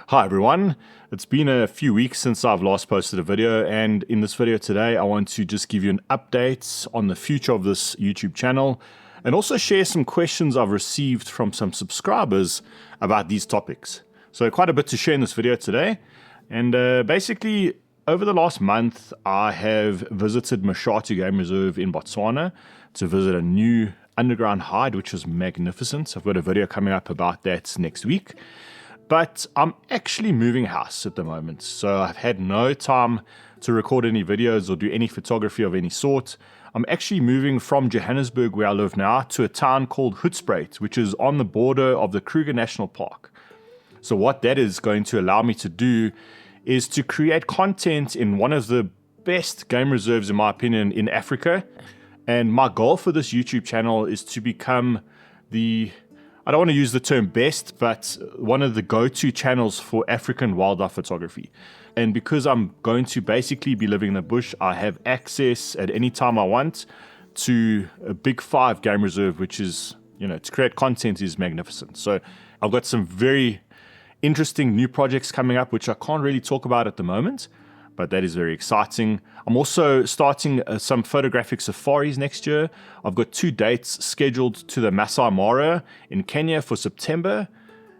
Hi everyone, it's been a few weeks since I've last posted a video, and in this video today I want to just give you an update on the future of this YouTube channel and also share some questions I've received from some subscribers about these topics. So quite a bit to share in this video today, and basically over the last month I have visited Mashatu Game Reserve in Botswana to visit a new underground hide which was magnificent. I've got a video coming up about that next week. But I'm actually moving house at the moment, so I've had no time to record any videos or do any photography of any sort. I'm actually moving from Johannesburg, where I live now, to a town called Hoedspruit, which is on the border of the Kruger National Park. So what that is going to allow me to do is to create content in one of the best game reserves, in my opinion, in Africa. And my goal for this YouTube channel is to become I don't want to use the term best, but one of the go-to channels for African wildlife photography. And because I'm going to basically be living in the bush, I have access at any time I want to a Big 5 game reserve, which is, to create content is magnificent. So I've got some very interesting new projects coming up, which I can't really talk about at the moment, but that is very exciting. I'm also starting some photographic safaris next year. I've got 2 dates scheduled to the Masai Mara in Kenya for September.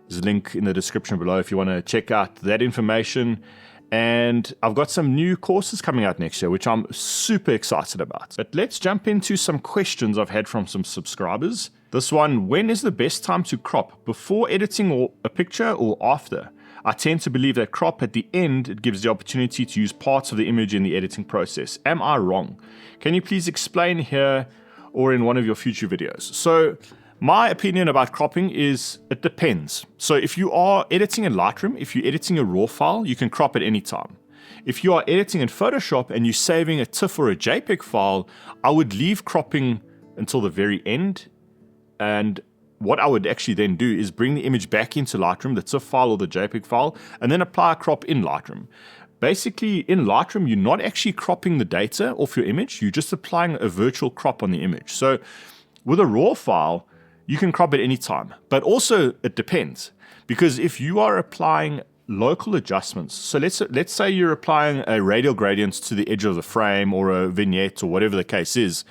There's a link in the description below if you want to check out that information. And I've got some new courses coming out next year, which I'm super excited about. But let's jump into some questions I've had from some subscribers. This one, when is the best time to crop? Before editing a picture or after? I tend to believe that crop at the end, it gives the opportunity to use parts of the image in the editing process. Am I wrong? Can you please explain here or in one of your future videos? So my opinion about cropping is it depends. So if you are editing in Lightroom, if you're editing a RAW file, you can crop at any time. If you are editing in Photoshop and you're saving a TIFF or a JPEG file, I would leave cropping until the very end. And what I would actually then do is bring the image back into Lightroom, the TIFF file or the JPEG file, and then apply a crop in Lightroom. Basically, in Lightroom, you're not actually cropping the data off your image, you're just applying a virtual crop on the image. So with a RAW file, you can crop at any time, but also it depends. Because if you are applying local adjustments, so let's say you're applying a radial gradient to the edge of the frame or a vignette or whatever the case is,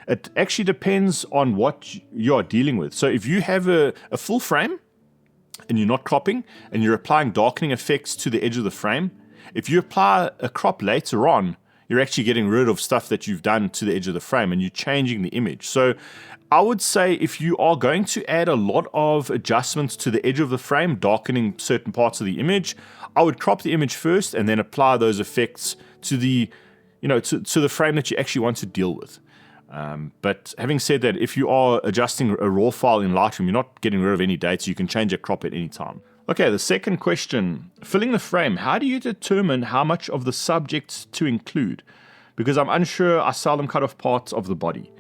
it actually depends on what you're dealing with. So if you have a full frame and you're not cropping and you're applying darkening effects to the edge of the frame, if you apply a crop later on, you're actually getting rid of stuff that you've done to the edge of the frame and you're changing the image. So I would say if you are going to add a lot of adjustments to the edge of the frame, darkening certain parts of the image, I would crop the image first and then apply those effects to the, to the frame that you actually want to deal with. But having said that, if you are adjusting a RAW file in Lightroom, you're not getting rid of any data, you can change a crop at any time. Okay, the second question, filling the frame, how do you determine how much of the subject to include? Because I'm unsure, I seldom cut off parts of the body.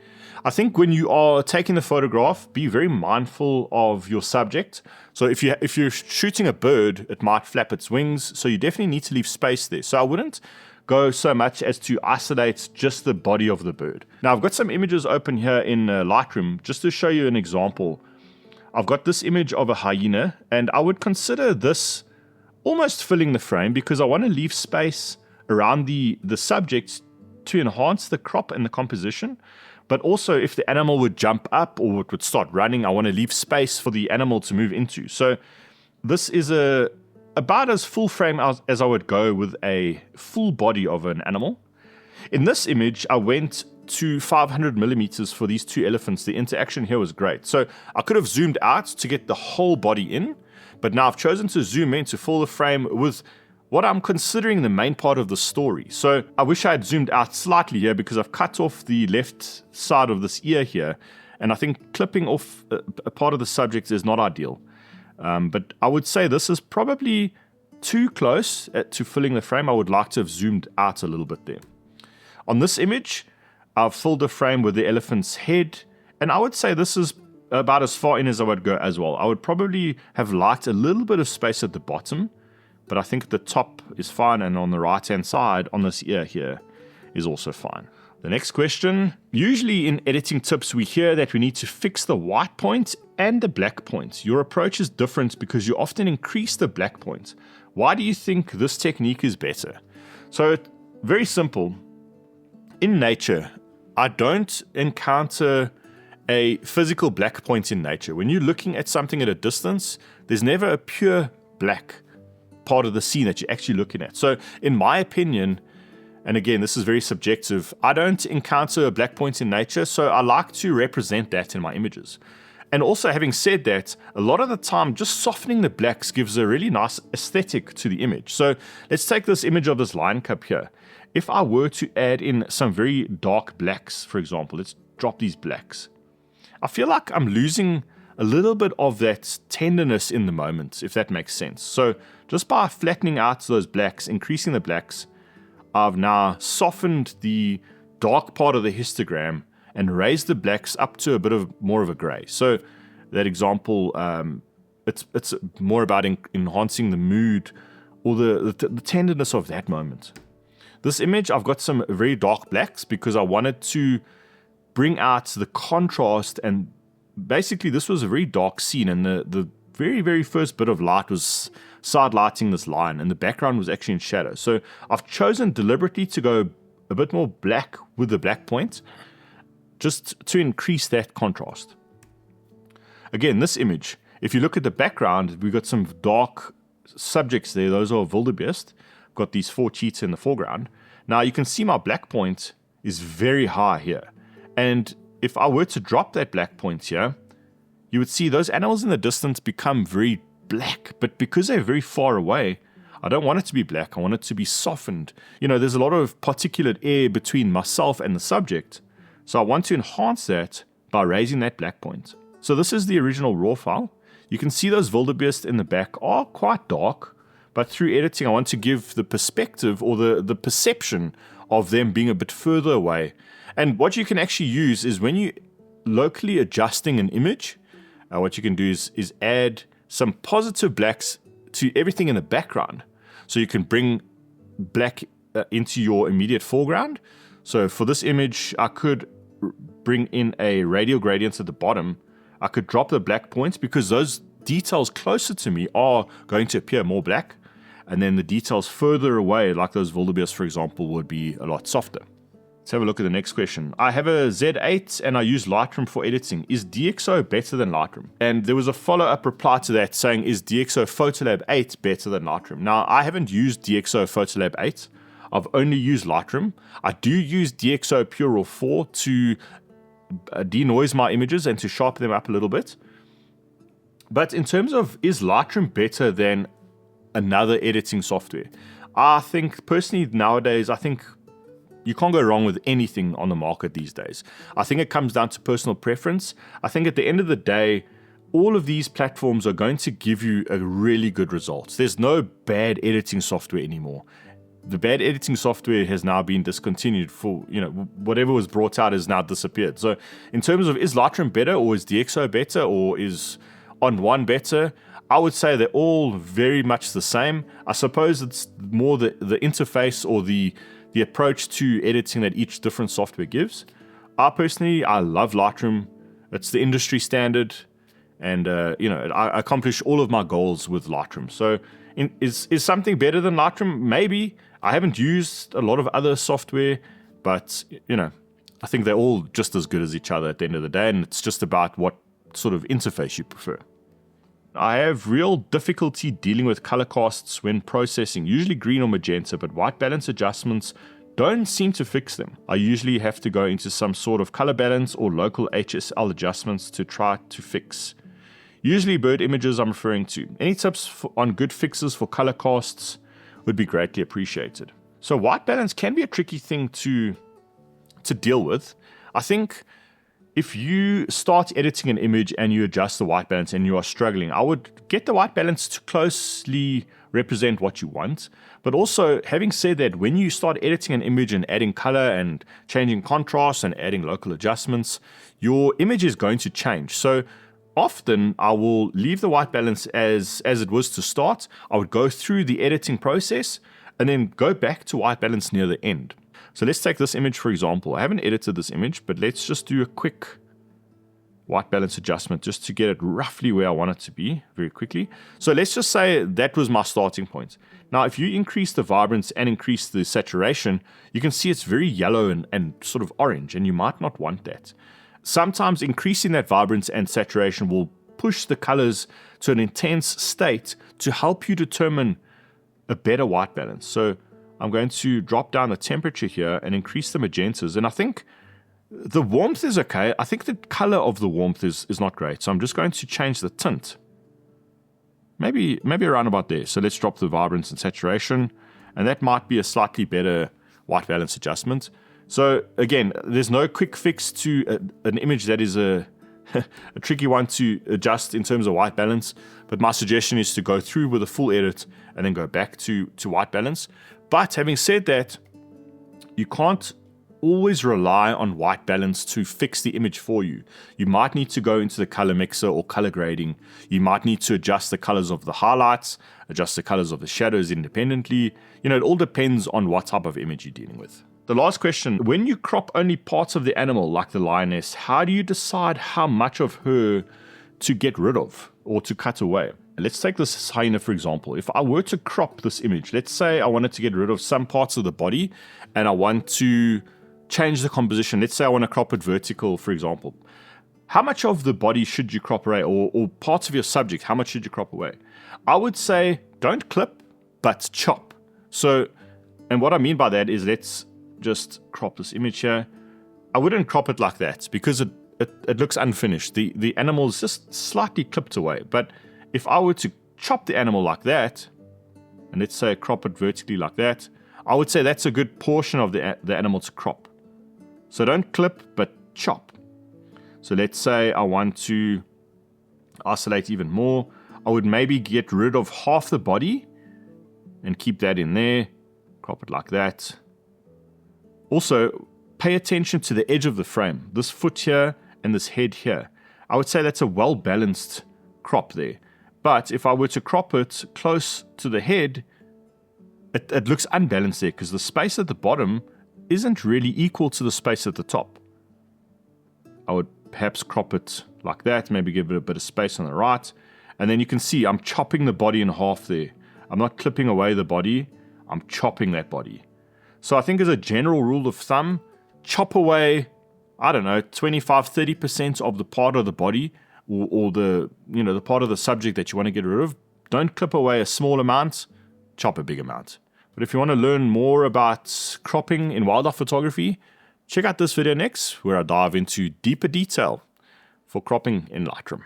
I think when you are taking the photograph, be very mindful of your subject. So if you're shooting a bird, it might flap its wings, so you definitely need to leave space there. So I wouldn't go so much as to isolate just the body of the bird. Now I've got some images open here in Lightroom just to show you an example. I've got this image of a hyena and I would consider this almost filling the frame because I want to leave space around the subject to enhance the crop and the composition. But also if the animal would jump up or it would start running, I want to leave space for the animal to move into. So this is about as full frame as I would go with a full body of an animal. In this image, I went to 500 millimeters for these 2 elephants. The interaction here was great. So I could have zoomed out to get the whole body in, but now I've chosen to zoom in to fill the frame with what I'm considering the main part of the story. So I wish I had zoomed out slightly here because I've cut off the left side of this ear here, and I think clipping off a part of the subject is not ideal. But I would say this is probably too close to filling the frame. I would like to have zoomed out a little bit there. On this image, I've filled the frame with the elephant's head, and I would say this is about as far in as I would go as well. I would probably have liked a little bit of space at the bottom, but I think the top is fine, and on the right-hand side, on this ear here, is also fine. The next question, usually in editing tips, we hear that we need to fix the white point and the black point, your approach is different because you often increase the black point. Why do you think this technique is better? So, very simple. In nature, I don't encounter a physical black point in nature. When you're looking at something at a distance, there's never a pure black part of the scene that you're actually looking at. So, in my opinion, and again, this is very subjective, I don't encounter a black point in nature, so I like to represent that in my images. And also, having said that, a lot of the time, just softening the blacks gives a really nice aesthetic to the image. So let's take this image of this lion cub here. If I were to add in some very dark blacks, for example, let's drop these blacks. I feel like I'm losing a little bit of that tenderness in the moment, if that makes sense. So just by flattening out those blacks, increasing the blacks, I've now softened the dark part of the histogram and raised the blacks up to a bit of more of a gray. So that example, it's more about enhancing the mood or the tenderness of that moment. This image, I've got some very dark blacks because I wanted to bring out the contrast, and basically this was a very dark scene, and the very, very first bit of light was side lighting this lion, and the background was actually in shadow. So I've chosen deliberately to go a bit more black with the black point, just to increase that contrast. Again, this image, if you look at the background, we've got some dark subjects there. Those are wildebeest. Got these 4 cheetahs in the foreground. Now you can see my black point is very high here. And if I were to drop that black point here, you would see those animals in the distance become very black. But because they're very far away, I don't want it to be black. I want it to be softened. You know, there's a lot of particulate air between myself and the subject. So I want to enhance that by raising that black point. So this is the original raw file. You can see those wildebeest in the back are quite dark, but through editing I want to give the perspective or the perception of them being a bit further away. And what you can actually use is when you locally adjusting an image, what you can do is add some positive blacks to everything in the background. So you can bring black into your immediate foreground. So for this image, I could bring in a radial gradient at the bottom. I could drop the black points because those details closer to me are going to appear more black. And then the details further away, like those wildebeest, for example, would be a lot softer. Let's have a look at the next question. I have a Z8 and I use Lightroom for editing. Is DxO better than Lightroom? And there was a follow-up reply to that saying, is DxO Photolab 8 better than Lightroom? Now, I haven't used DxO Photolab 8. I've only used Lightroom. I do use DxO Pure Raw 4 to denoise my images and to sharpen them up a little bit. But in terms of, is Lightroom better than another editing software? I think personally nowadays, I think you can't go wrong with anything on the market these days. I think it comes down to personal preference. I think at the end of the day, all of these platforms are going to give you a really good result. There's no bad editing software anymore. The bad editing software has now been discontinued for, whatever was brought out has now disappeared. So in terms of, is Lightroom better or is DxO better or is On1 better? I would say they're all very much the same. I suppose it's more the interface or the approach to editing that each different software gives. I love Lightroom. It's the industry standard, and I accomplish all of my goals with Lightroom. So is something better than Lightroom? Maybe. I haven't used a lot of other software, but I think they're all just as good as each other at the end of the day, and it's just about what sort of interface you prefer. I have real difficulty dealing with color casts when processing, usually green or magenta, but white balance adjustments don't seem to fix them. I usually have to go into some sort of color balance or local HSL adjustments to try to fix. Usually bird images I'm referring to. Any tips on good fixes for color casts would be greatly appreciated. So white balance can be a tricky thing to deal with. I think if you start editing an image and you adjust the white balance and you are struggling, I would get the white balance to closely represent what you want. But also, having said that, when you start editing an image and adding color and changing contrast and adding local adjustments, your image is going to change. So often I will leave the white balance as it was to start. I would go through the editing process and then go back to white balance near the end. So let's take this image for example. I haven't edited this image, but let's just do a quick white balance adjustment just to get it roughly where I want it to be very quickly. So let's just say that was my starting point. Now, if you increase the vibrance and increase the saturation, you can see it's very yellow and sort of orange, and you might not want that. Sometimes increasing that vibrance and saturation will push the colors to an intense state to help you determine a better white balance. So I'm going to drop down the temperature here and increase the magentas, and I think the warmth is okay. I think the color of the warmth is not great. So I'm just going to change the tint. Maybe around about there. So let's drop the vibrance and saturation. And that might be a slightly better white balance adjustment. So again, there's no quick fix to an image that is a tricky one to adjust in terms of white balance. But my suggestion is to go through with a full edit and then go back to white balance. But having said that, you can't always rely on white balance to fix the image for you. You might need to go into the color mixer or color grading. You might need to adjust the colors of the highlights, adjust the colors of the shadows independently. It all depends on what type of image you're dealing with. The last question, when you crop only parts of the animal, like the lioness, how do you decide how much of her to get rid of or to cut away? Let's take this hyena, for example. If I were to crop this image, let's say I wanted to get rid of some parts of the body and I want to change the composition. Let's say I want to crop it vertical, for example. How much of the body should you crop away, or parts of your subject, how much should you crop away? I would say don't clip, but chop. So, and what I mean by that is, let's just crop this image here. I wouldn't crop it like that because it looks unfinished. The animal is just slightly clipped away. But if I were to chop the animal like that, and let's say crop it vertically like that, I would say that's a good portion of the animal to crop. So don't clip, but chop. So let's say I want to isolate even more. I would maybe get rid of half the body and keep that in there. Crop it like that. Also, pay attention to the edge of the frame. This foot here and this head here. I would say that's a well-balanced crop there. But if I were to crop it close to the head, it looks unbalanced there because the space at the bottom isn't really equal to the space at the top. I would perhaps crop it like that, maybe give it a bit of space on the right. And then you can see I'm chopping the body in half there. I'm not clipping away the body, I'm chopping that body. So I think as a general rule of thumb, chop away, I don't know, 25-30% of the part of the body or the part of the subject that you want to get rid of. Don't clip away a small amount, chop a big amount. But if you want to learn more about cropping in wildlife photography, check out this video next, where I dive into deeper detail for cropping in Lightroom.